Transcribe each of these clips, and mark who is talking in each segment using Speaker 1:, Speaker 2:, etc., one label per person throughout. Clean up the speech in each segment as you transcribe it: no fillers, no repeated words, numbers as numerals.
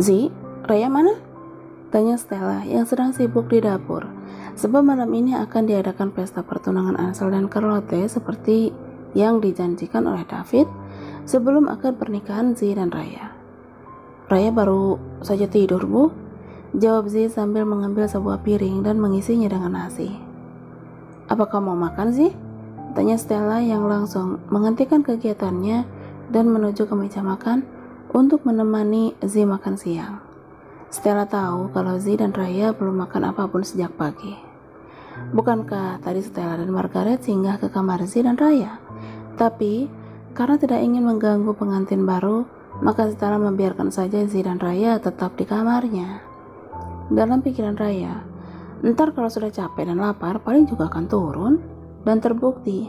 Speaker 1: Zi, Raya mana? Tanya Stella yang sedang sibuk di dapur. Sebab malam ini akan diadakan pesta pertunangan Ansel dan Charlotte seperti yang dijanjikan oleh David sebelum akad pernikahan Zi dan Raya. Raya baru saja tidur, Bu. Jawab Zi sambil mengambil sebuah piring dan mengisinya dengan nasi. Apa kamu mau makan, Zi? Tanya Stella yang langsung menghentikan kegiatannya dan menuju ke meja makan untuk menemani Zi makan siang. Stella tahu kalau Zi dan Raya belum makan apapun sejak pagi. Bukankah tadi Stella dan Margaret singgah ke kamar Zi dan Raya? Tapi karena tidak ingin mengganggu pengantin baru, maka Stella membiarkan saja Zi dan Raya tetap di kamarnya. Dalam pikiran Raya, ntar kalau sudah capek dan lapar paling juga akan turun, dan terbukti.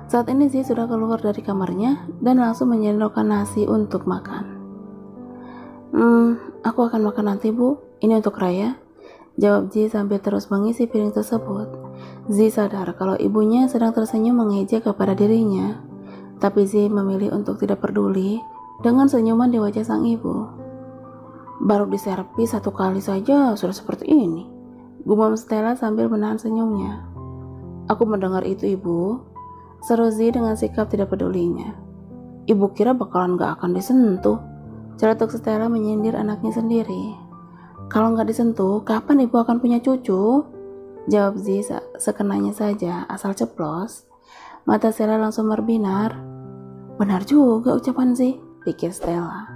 Speaker 1: Saat ini Zi sudah keluar dari kamarnya dan langsung menyendokkan nasi untuk makan. Aku akan makan nanti, Bu. Ini untuk Raya, jawab Zi sambil terus mengisi piring tersebut. Zi sadar kalau ibunya sedang tersenyum mengejek kepada dirinya, tapi Zi memilih untuk tidak peduli dengan senyuman di wajah sang ibu. Baru diservis satu kali saja sudah seperti ini, gumam Stella sambil menahan senyumnya. Aku mendengar itu, Ibu, seru Zi dengan sikap tidak pedulinya. Ibu kira bakalan gak akan disentuh, celetuk Stella menyindir anaknya sendiri. Kalau gak disentuh, kapan ibu akan punya cucu? Jawab Zi sekenanya saja, asal ceplos. Mata Stella langsung berbinar. Benar juga ucapan Zi, pikir Stella.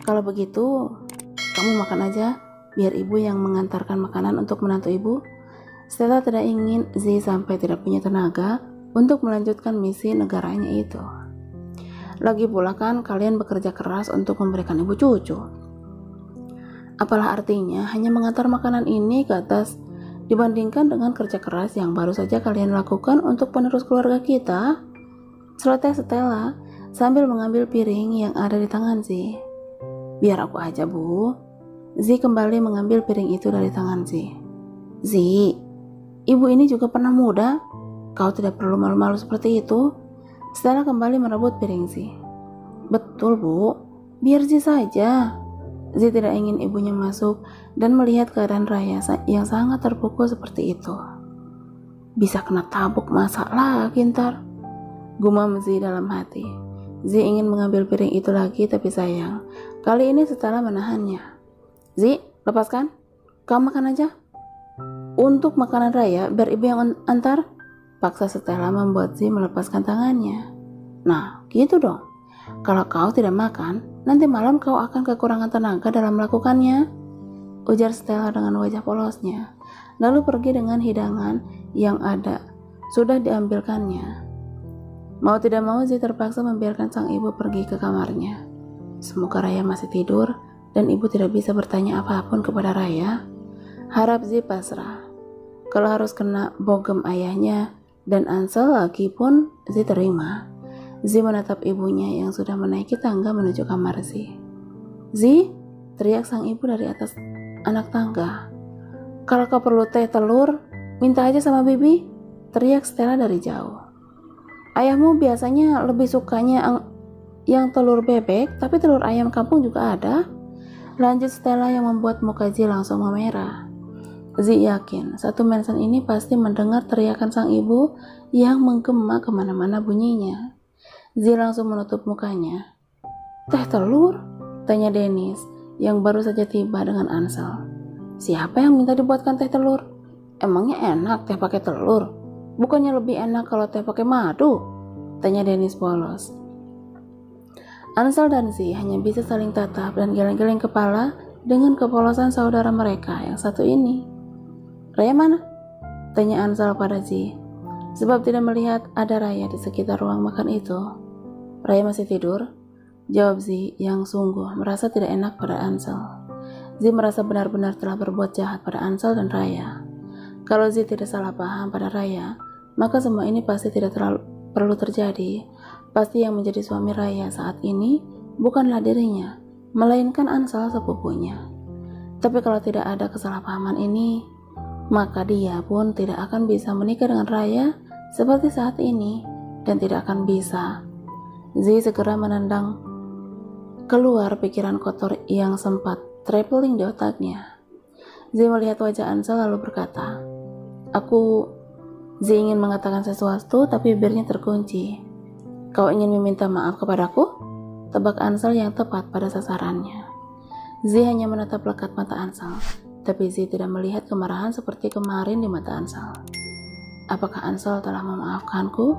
Speaker 1: Kalau begitu, kamu makan aja, biar ibu yang mengantarkan makanan untuk menantu ibu. Stella tidak ingin Zi sampai tidak punya tenaga untuk melanjutkan misi negaranya itu. Lagi pula kan kalian bekerja keras untuk memberikan ibu cucu. Apalah artinya hanya mengantar makanan ini ke atas dibandingkan dengan kerja keras yang baru saja kalian lakukan untuk penerus keluarga kita? Celoteh Stella sambil mengambil piring yang ada di tangan Zi. Biar aku aja, Bu. Zi kembali mengambil piring itu dari tangan Zi. Zi, ibu ini juga pernah muda. Kau tidak perlu malu-malu seperti itu. Stella kembali merebut piring Zi. Betul, Bu. Biar Zi saja. Zi tidak ingin ibunya masuk dan melihat keadaan Raya yang sangat terpukul seperti itu. Bisa kena tabuk masak lagi ntar, gumam Zi dalam hati. Zi ingin mengambil piring itu lagi, tapi sayang, kali ini Stella menahannya. Zi, lepaskan. Kamu makan aja. Untuk makanan Raya, biar ibu yang antar. Paksa Stella membuat Zi melepaskan tangannya. Nah, gitu dong. Kalau kau tidak makan, nanti malam kau akan kekurangan tenaga dalam melakukannya, ujar Stella dengan wajah polosnya. Lalu pergi dengan hidangan yang ada sudah diambilkannya. Mau tidak mau Zi terpaksa membiarkan sang ibu pergi ke kamarnya. Semoga Raya masih tidur dan ibu tidak bisa bertanya apapun kepada Raya. Harap Zi pasrah. Kalau harus kena bogem ayahnya dan Ansel lagi pun Zi terima. Zi menatap ibunya yang sudah menaiki tangga menuju kamar Zi. Zi, teriak sang ibu dari atas anak tangga. Kalau kau perlu teh telur, minta aja sama bibi, teriak Stella dari jauh. Ayahmu biasanya lebih sukanya yang telur bebek, tapi telur ayam kampung juga ada, lanjut Stella yang membuat muka Zi langsung memerah. Zi yakin satu mensen ini pasti mendengar teriakan sang ibu yang menggema kemana-mana bunyinya. Zi langsung menutup mukanya. Teh telur? Tanya Dennis yang baru saja tiba dengan Ansel. Siapa yang minta dibuatkan teh telur? Emangnya enak teh pakai telur? Bukannya lebih enak kalau teh pakai madu? Tanya Dennis polos. Ansel dan Zi hanya bisa saling tatap dan geleng-geleng kepala dengan kepolosan saudara mereka yang satu ini. Raya mana? Tanya Ansel pada Zi, sebab tidak melihat ada Raya di sekitar ruang makan itu. Raya masih tidur, jawab Zi yang sungguh merasa tidak enak pada Ansel. Zi merasa benar-benar telah berbuat jahat pada Ansel dan Raya. Kalau Zi tidak salah paham pada Raya, maka semua ini pasti tidak perlu terjadi. Pasti yang menjadi suami Raya saat ini bukanlah dirinya, melainkan Ansel sepupunya. Tapi kalau tidak ada kesalahpahaman ini, maka dia pun tidak akan bisa menikah dengan Raya seperti saat ini dan tidak akan bisa. Zi segera menendang keluar pikiran kotor yang sempat traveling di otaknya. Z melihat wajah Ansel lalu berkata, Z ingin mengatakan sesuatu tapi bibirnya terkunci. Kau ingin meminta maaf kepadaku? Tebak Ansel yang tepat pada sasarannya. Z hanya menatap lekat mata Ansel, tapi Z tidak melihat kemarahan seperti kemarin di mata Ansel. Apakah Ansel telah memaafkanku?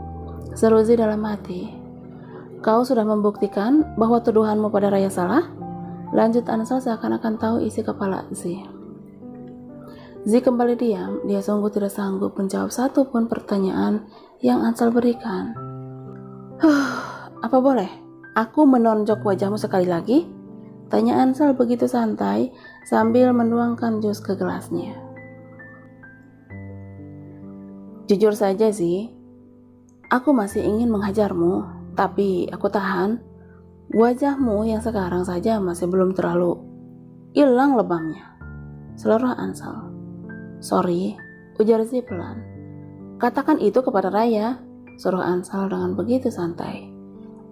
Speaker 1: Seru Z dalam hati. Kau sudah membuktikan bahwa tuduhanmu pada Raya salah? Lanjut Ansel seakan-akan tahu isi kepala Z. Z kembali diam, dia sungguh tidak sanggup menjawab satu pun pertanyaan yang Ansel berikan. Apa boleh? Aku menonjok wajahmu sekali lagi? Tanya Ansel begitu santai sambil menuangkan jus ke gelasnya. Jujur saja Z, aku masih ingin menghajarmu, tapi aku tahan. Wajahmu yang sekarang saja masih belum terlalu hilang lebamnya. Seluruh Ansel. Sorry, ujar Z pelan. Katakan itu kepada Raya, suruh Ansel dengan begitu santai.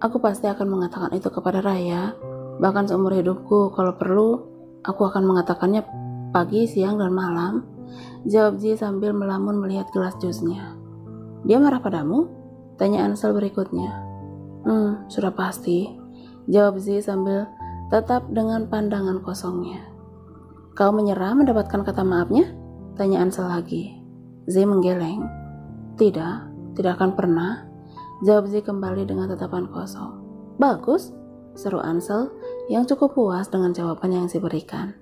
Speaker 1: Aku pasti akan mengatakan itu kepada Raya, bahkan seumur hidupku kalau perlu, aku akan mengatakannya pagi, siang, dan malam. Jawab Z sambil melamun melihat gelas jusnya. Dia marah padamu? Tanya Ansel berikutnya. Sudah pasti, jawab Z sambil tetap dengan pandangan kosongnya. Kau menyerah mendapatkan kata maafnya? Tanya Ansel lagi. Z menggeleng. Tidak akan pernah. Jawab Z kembali dengan tatapan kosong. Bagus, seru Ansel yang cukup puas dengan jawaban yang Z berikan.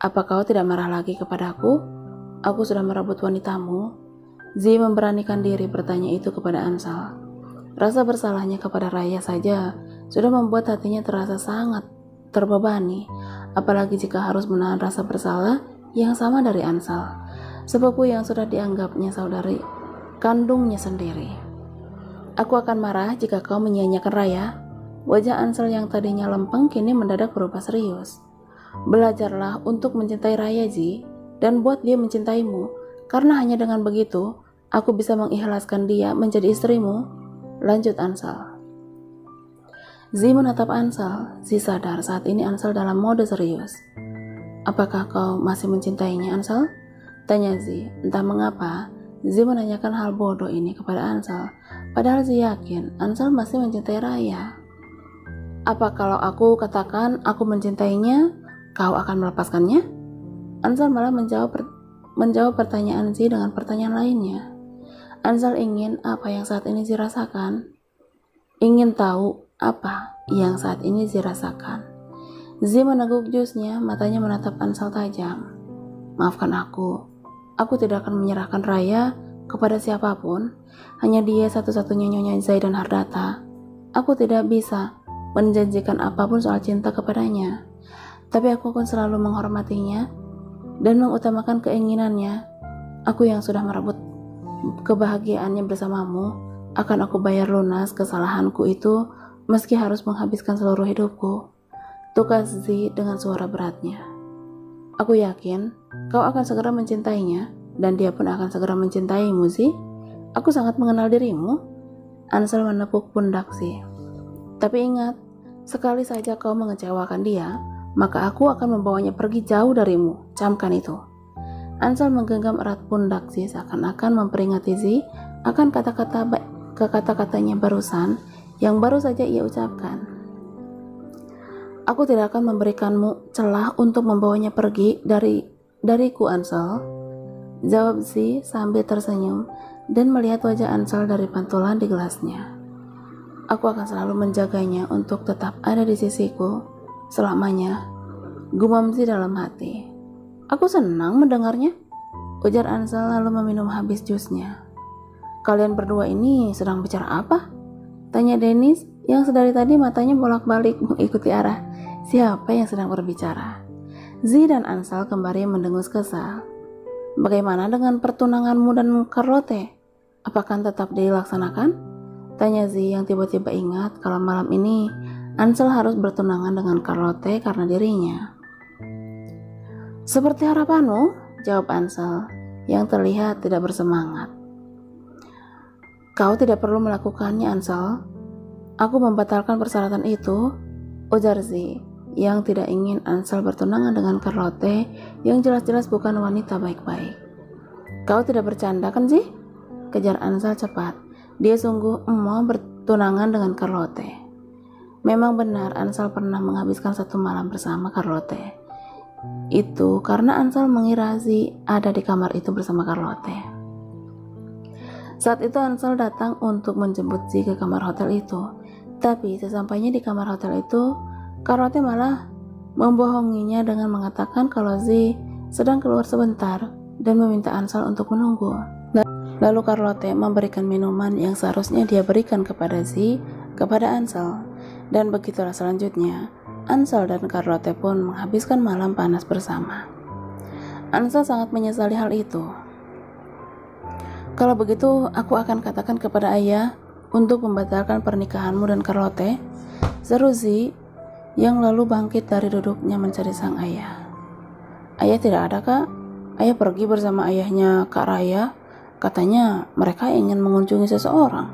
Speaker 1: Apa kau tidak marah lagi kepadaku? Aku sudah merebut wanitamu. Z memberanikan diri bertanya itu kepada Ansel. Rasa bersalahnya kepada Raya saja sudah membuat hatinya terasa sangat terbebani, apalagi jika harus menahan rasa bersalah yang sama dari Ansel, sepupu yang sudah dianggapnya saudari kandungnya sendiri. Aku akan marah jika kau menyia-nyiakan Raya. Wajah Ansel yang tadinya lempeng kini mendadak berubah serius. Belajarlah untuk mencintai Raya Z, dan buat dia mencintaimu, karena hanya dengan begitu aku bisa mengikhlaskan dia menjadi istrimu. Lanjut Ansel. Z menatap Ansel. Z sadar saat ini Ansel dalam mode serius. Apakah kau masih mencintainya, Ansel? Tanya Z. Entah mengapa Z menanyakan hal bodoh ini kepada Ansel, padahal Z yakin Ansel masih mencintai Raya. Apa kalau aku katakan aku mencintainya, kau akan melepaskannya? Ansel malah menjawab pertanyaan Z dengan pertanyaan lainnya. Ansel ingin apa yang saat ini Z rasakan. Ingin tahu apa yang saat ini Z rasakan. Z meneguk jusnya, matanya menatap Ansel tajam. Maafkan aku tidak akan menyerahkan Raya kepada siapapun, hanya dia satu-satunya Nyonya Zaidan Hardata. Aku tidak bisa menjanjikan apapun soal cinta kepadanya, tapi aku akan selalu menghormatinya dan mengutamakan keinginannya. Aku yang sudah merebut kebahagiaannya bersamamu, akan aku bayar lunas kesalahanku itu meski harus menghabiskan seluruh hidupku. Tukas Z dengan suara beratnya. Aku yakin kau akan segera mencintainya dan dia pun akan segera mencintaimu Z. Aku sangat mengenal dirimu. Ansel menepuk pundak Z. Tapi ingat, sekali saja kau mengecewakan dia, maka aku akan membawanya pergi jauh darimu. Camkan itu. Ansel menggenggam erat pundak Z seakan-akan memperingati Z akan kata-katanya barusan yang baru saja ia ucapkan. Aku tidak akan memberikanmu celah untuk membawanya pergi dariku, Ansel. Jawab Z sambil tersenyum dan melihat wajah Ansel dari pantulan di gelasnya. Aku akan selalu menjaganya untuk tetap ada di sisiku selamanya, gumam Z dalam hati. Aku senang mendengarnya, ujar Ansel lalu meminum habis jusnya. Kalian berdua ini sedang bicara apa? Tanya Dennis yang sedari tadi matanya bolak-balik mengikuti arah siapa yang sedang berbicara. Z dan Ansel kembali mendengus kesal. Bagaimana dengan pertunanganmu dan Carlotte? Apakah tetap dilaksanakan? Tanya Z yang tiba-tiba ingat kalau malam ini Ansel harus bertunangan dengan Carlotte karena dirinya. Seperti harapanmu, jawab Ansel yang terlihat tidak bersemangat. Kau tidak perlu melakukannya, Ansel. Aku membatalkan persyaratan itu. ujar Z yang tidak ingin Ansel bertunangan dengan Charlotte yang jelas-jelas bukan wanita baik-baik. Kau tidak bercanda kan Z? Kejar Ansel cepat. Dia sungguh mau bertunangan dengan Charlotte. Memang benar Ansel pernah menghabiskan satu malam bersama Charlotte. Itu karena Ansel mengira Z ada di kamar itu bersama Charlotte. Saat itu Ansel datang untuk menjemput Z ke kamar hotel itu. Tapi sesampainya di kamar hotel itu, Charlotte malah membohonginya dengan mengatakan kalau Z sedang keluar sebentar dan meminta Ansel untuk menunggu. Lalu Charlotte memberikan minuman yang seharusnya dia berikan kepada Z kepada Ansel. Dan begitulah selanjutnya, Ansel dan Charlotte pun menghabiskan malam panas bersama. Ansel sangat menyesali hal itu. Kalau begitu, aku akan katakan kepada ayah untuk membatalkan pernikahanmu dan Charlotte, seru Z yang lalu bangkit dari duduknya mencari sang ayah. Ayah tidak ada, Kak. Ayah pergi bersama ayahnya Kak Raya. Katanya mereka ingin mengunjungi seseorang,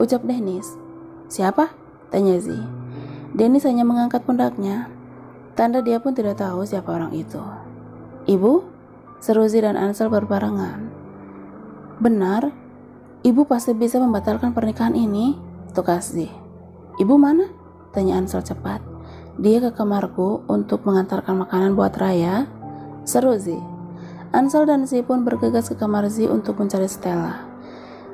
Speaker 1: ucap Dennis. Siapa? Tanya Z. Dennis hanya mengangkat pundaknya, tanda dia pun tidak tahu siapa orang itu. Ibu? Seru Z dan Ansel berbarengan. Benar, ibu pasti bisa membatalkan pernikahan ini, tukas Z. Ibu mana? Tanya Ansel cepat. Dia ke kamarku untuk mengantarkan makanan buat Raya, seru Z. Ansel dan Z pun bergegas ke kamar Z untuk mencari Stella.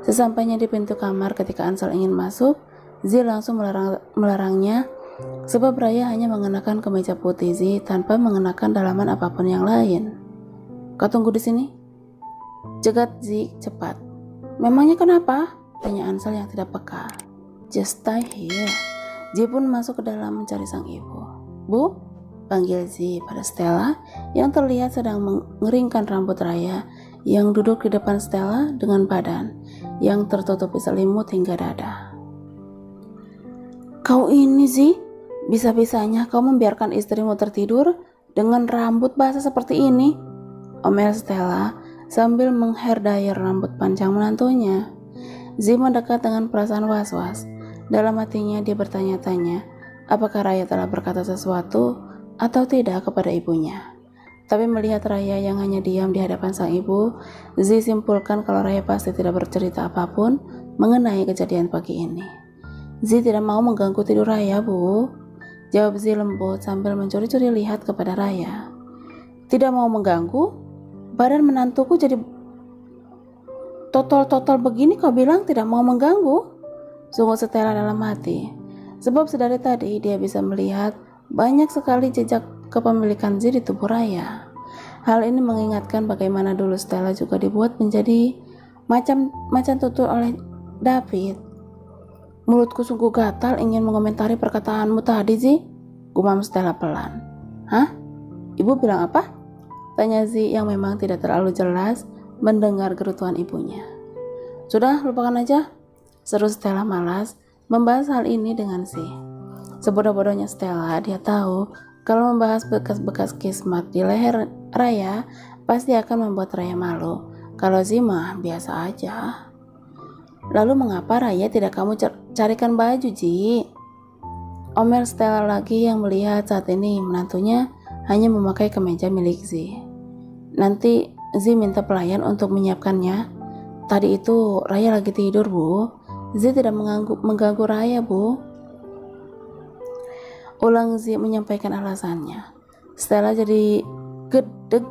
Speaker 1: Sesampainya di pintu kamar ketika Ansel ingin masuk, Z langsung melarangnya sebab Raya hanya mengenakan kemeja putih Z tanpa mengenakan dalaman apapun yang lain. Kau tunggu di sini, jegat Z cepat. Memangnya kenapa? Tanya Ansel yang tidak peka. Just stay here. Z pun masuk ke dalam mencari sang ibu. Bu? Panggil Z pada Stella yang terlihat sedang mengeringkan rambut Raya yang duduk di depan Stella dengan badan yang tertutupi selimut hingga dada. Kau ini Z, bisa-bisanya kau membiarkan istrimu tertidur dengan rambut basah seperti ini, omel Stella sambil menghair dryer rambut panjang menantunya. Z mendekat dengan perasaan was-was. Dalam hatinya dia bertanya-tanya apakah Raya telah berkata sesuatu atau tidak kepada ibunya. Tapi melihat Raya yang hanya diam di hadapan sang ibu, Z simpulkan kalau Raya pasti tidak bercerita apapun mengenai kejadian pagi ini. Z tidak mau mengganggu tidur Raya, Bu, jawab Z lembut sambil mencuri-curi lihat kepada Raya. Tidak mau mengganggu? Badan menantuku jadi totol-totol begini kau bilang tidak mau mengganggu? Sungguh Stella dalam hati. Sebab sedari tadi dia bisa melihat banyak sekali jejak kepemilikan Z di tubuh Raya. Hal ini mengingatkan bagaimana dulu Stella juga dibuat menjadi macan tutul oleh David. Mulutku sungguh gatal ingin mengomentari perkataanmu tadi, Z, gumam Stella pelan. Hah? Ibu bilang apa? Tanya Z yang memang tidak terlalu jelas mendengar gerutuan ibunya. Sudah, lupakan aja, seru Stella malas membahas hal ini dengan Z. Sebodoh-bodohnya Stella, dia tahu kalau membahas bekas-bekas kismat di leher Raya pasti akan membuat Raya malu. Kalau Z mah biasa aja. Lalu mengapa Raya tidak kamu carikan baju, Ji? Omel Stella lagi yang melihat saat ini menantunya hanya memakai kemeja milik Z. Nanti Z minta pelayan untuk menyiapkannya. Tadi itu Raya lagi tidur, Bu. Z tidak mengganggu Raya, Bu. Ulang Z menyampaikan alasannya. Stella jadi gedeg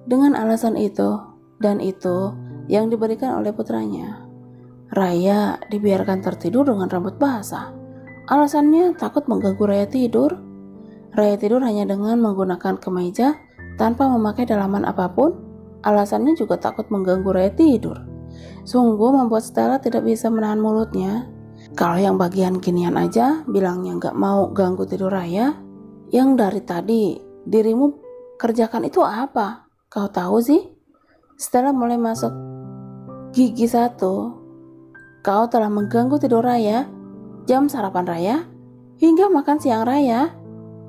Speaker 1: dengan alasan itu dan itu yang diberikan oleh putranya. Raya dibiarkan tertidur dengan rambut basah. Alasannya takut mengganggu Raya tidur. Raya tidur hanya dengan menggunakan kemeja tanpa memakai dalaman apapun. Alasannya juga takut mengganggu Raya tidur. Sungguh membuat Stella tidak bisa menahan mulutnya. Kalau yang bagian ginian aja bilangnya gak mau ganggu tidur Raya, yang dari tadi dirimu kerjakan itu apa? Kau tahu sih? Stella mulai masuk gigi satu. Kau telah mengganggu tidur Raya, jam sarapan Raya, hingga makan siang Raya.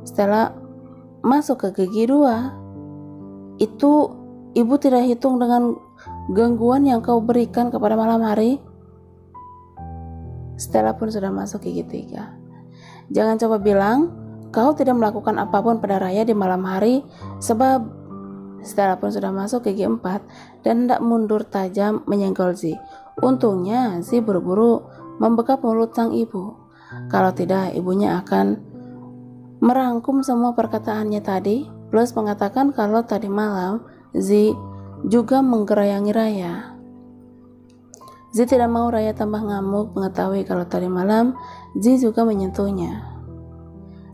Speaker 1: Stella masuk ke gigi 2. Itu ibu tidak hitung dengan gangguan yang kau berikan kepada malam hari? Stella pun sudah masuk gigi 3. Jangan coba bilang kau tidak melakukan apapun pada Raya di malam hari sebab Stella pun sudah masuk gigi 4 dan hendak mundur tajam menyenggol Z. Untungnya Z buru-buru membekap mulut sang ibu. Kalau tidak, ibunya akan merangkum semua perkataannya tadi, plus mengatakan kalau tadi malam Z juga menggerayangi Raya. Z tidak mau Raya tambah ngamuk mengetahui kalau tadi malam Z juga menyentuhnya.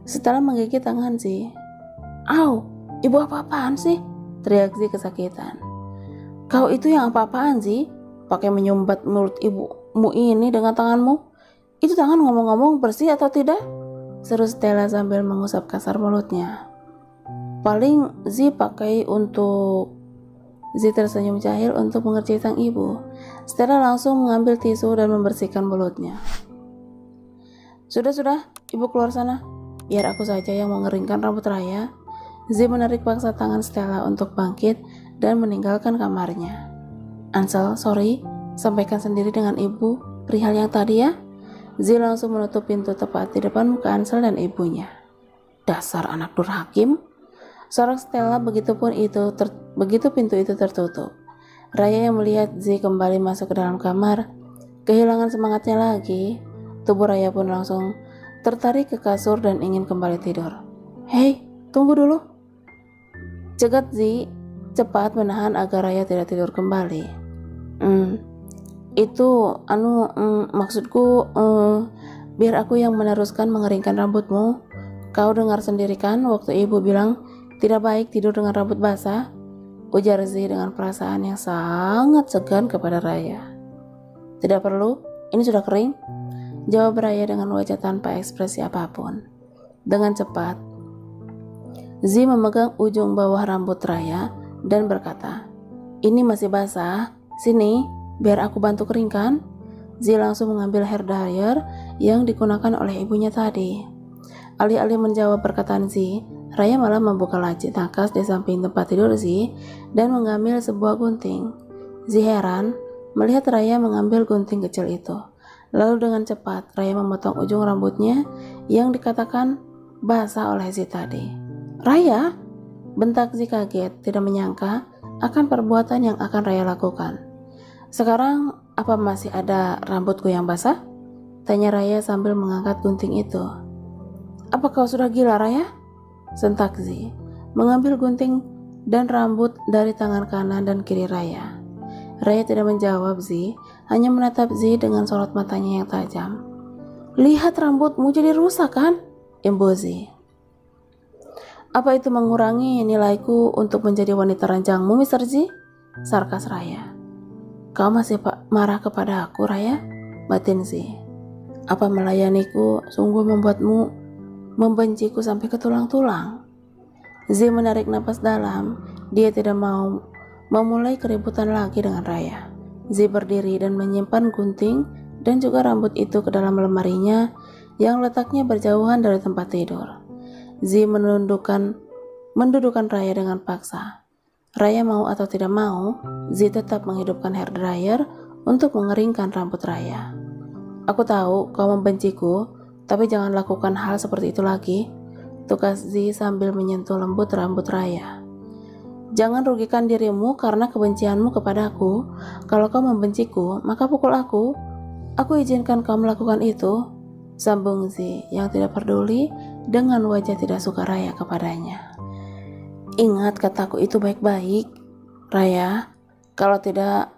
Speaker 1: Setelah menggigit tangan Z, "Au, ibu apa-apaan sih?" teriak Z kesakitan. "Kau itu yang apa-apaan Z? Pakai menyumbat mulut ibumu ini dengan tanganmu? Itu tangan ngomong-ngomong bersih atau tidak?" seru Stella sambil mengusap kasar mulutnya. "Paling Z pakai untuk..." Z tersenyum jahil untuk mengerti sang ibu. Stella langsung mengambil tisu dan membersihkan mulutnya. Sudah, ibu keluar sana. Biar aku saja yang mengeringkan rambut Raya." Z menarik paksa tangan Stella untuk bangkit dan meninggalkan kamarnya. "Ansel, sorry, sampaikan sendiri dengan ibu perihal yang tadi ya." Z langsung menutup pintu tepat di depan muka Ansel dan ibunya. "Dasar anak durhakim," sorak Stella begitu pintu itu tertutup. Raya yang melihat Z kembali masuk ke dalam kamar, kehilangan semangatnya lagi. Tubuh Raya pun langsung tertarik ke kasur dan ingin kembali tidur. "Hei, tunggu dulu," cegat Z cepat menahan agar Raya tidak tidur kembali. Maksudku, biar aku yang meneruskan mengeringkan rambutmu. Kau dengar sendiri kan waktu ibu bilang tidak baik tidur dengan rambut basah?" ujar Z dengan perasaan yang sangat segan kepada Raya. "Tidak perlu, ini sudah kering," jawab Raya dengan wajah tanpa ekspresi apapun. Dengan cepat, Z memegang ujung bawah rambut Raya dan berkata, "Ini masih basah, sini, biar aku bantu keringkan." Z langsung mengambil hair dryer yang digunakan oleh ibunya tadi. Alih-alih menjawab perkataan Z, Raya malah membuka laci tangkas di samping tempat tidur Z dan mengambil sebuah gunting. Z heran melihat Raya mengambil gunting kecil itu. Lalu dengan cepat Raya memotong ujung rambutnya yang dikatakan basah oleh Z tadi. "Raya!" bentak Z kaget, tidak menyangka akan perbuatan yang akan Raya lakukan. "Sekarang apa masih ada rambutku yang basah?" tanya Raya sambil mengangkat gunting itu. "Apa kau sudah gila, Raya?" sentak Z, mengambil gunting dan rambut dari tangan kanan dan kiri Raya. Raya tidak menjawab Z, hanya menatap Z dengan sorot matanya yang tajam. "Lihat rambutmu jadi rusak kan?" imbuh Z. "Apa itu mengurangi nilaiku untuk menjadi wanita ranjangmu, Mr. Z?" sarkas Raya. "Kau masih marah kepada aku, Raya?" batin Z. "Apa melayaniku sungguh membuatmu membenciku sampai ke tulang-tulang?" Z menarik napas dalam. Dia tidak mau memulai keributan lagi dengan Raya. Z berdiri dan menyimpan gunting dan juga rambut itu ke dalam lemarinya yang letaknya berjauhan dari tempat tidur. Z mendudukan Raya dengan paksa. Raya mau atau tidak mau, Z tetap menghidupkan hair dryer untuk mengeringkan rambut Raya. "Aku tahu kau membenciku, tapi jangan lakukan hal seperti itu lagi," tukas Z sambil menyentuh lembut rambut Raya. "Jangan rugikan dirimu karena kebencianmu kepadaku. Kalau kau membenciku, maka pukul aku. Aku izinkan kau melakukan itu," sambung Z yang tidak peduli dengan wajah tidak suka Raya kepadanya. "Ingat kataku itu baik-baik, Raya. Kalau tidak,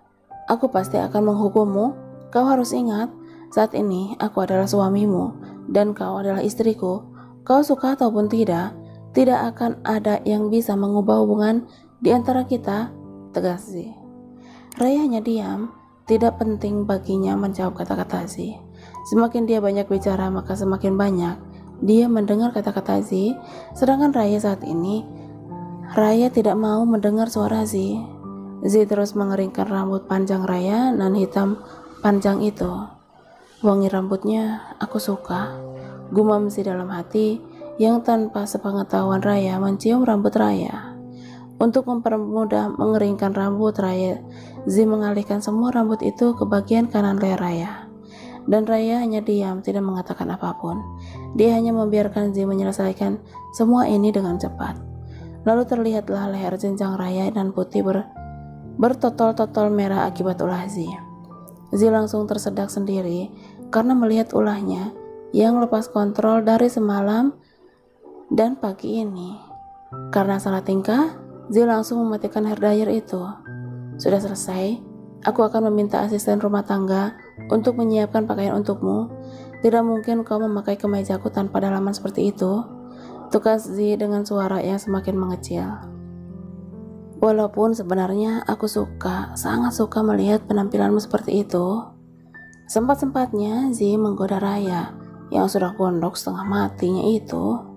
Speaker 1: aku pasti akan menghukummu. Kau harus ingat, saat ini aku adalah suamimu dan kau adalah istriku. Kau suka ataupun tidak akan ada yang bisa mengubah hubungan di antara kita," tegas Z. Raya hanya diam. Tidak penting baginya menjawab kata-kata Z. Semakin dia banyak bicara, maka semakin banyak dia mendengar kata-kata Z. Sedangkan Raya saat ini, Raya tidak mau mendengar suara Z. Z terus mengeringkan rambut panjang Raya nan hitam panjang itu. "Wangi rambutnya aku suka," gumam Z dalam hati yang tanpa sepengetahuan Raya mencium rambut Raya. Untuk mempermudah mengeringkan rambut Raya, Z mengalihkan semua rambut itu ke bagian kanan leher Raya. Dan Raya hanya diam, tidak mengatakan apapun. Dia hanya membiarkan Zi menyelesaikan semua ini dengan cepat. Lalu terlihatlah leher jenjang Raya dan putih bertotol-totol merah akibat ulah Zi. Zi langsung tersedak sendiri karena melihat ulahnya yang lepas kontrol dari semalam dan pagi ini. Karena salah tingkah, Zi langsung mematikan hairdryer itu. Sudah selesai, aku akan meminta asisten rumah tangga untuk menyiapkan pakaian untukmu. Tidak mungkin kau memakai kemejaku tanpa dalaman seperti itu, tukas Zi dengan suara yang semakin mengecil. Walaupun sebenarnya aku sangat suka melihat penampilanmu seperti itu. Sempat-sempatnya Zi menggoda Raya yang sudah gondok setengah matinya itu.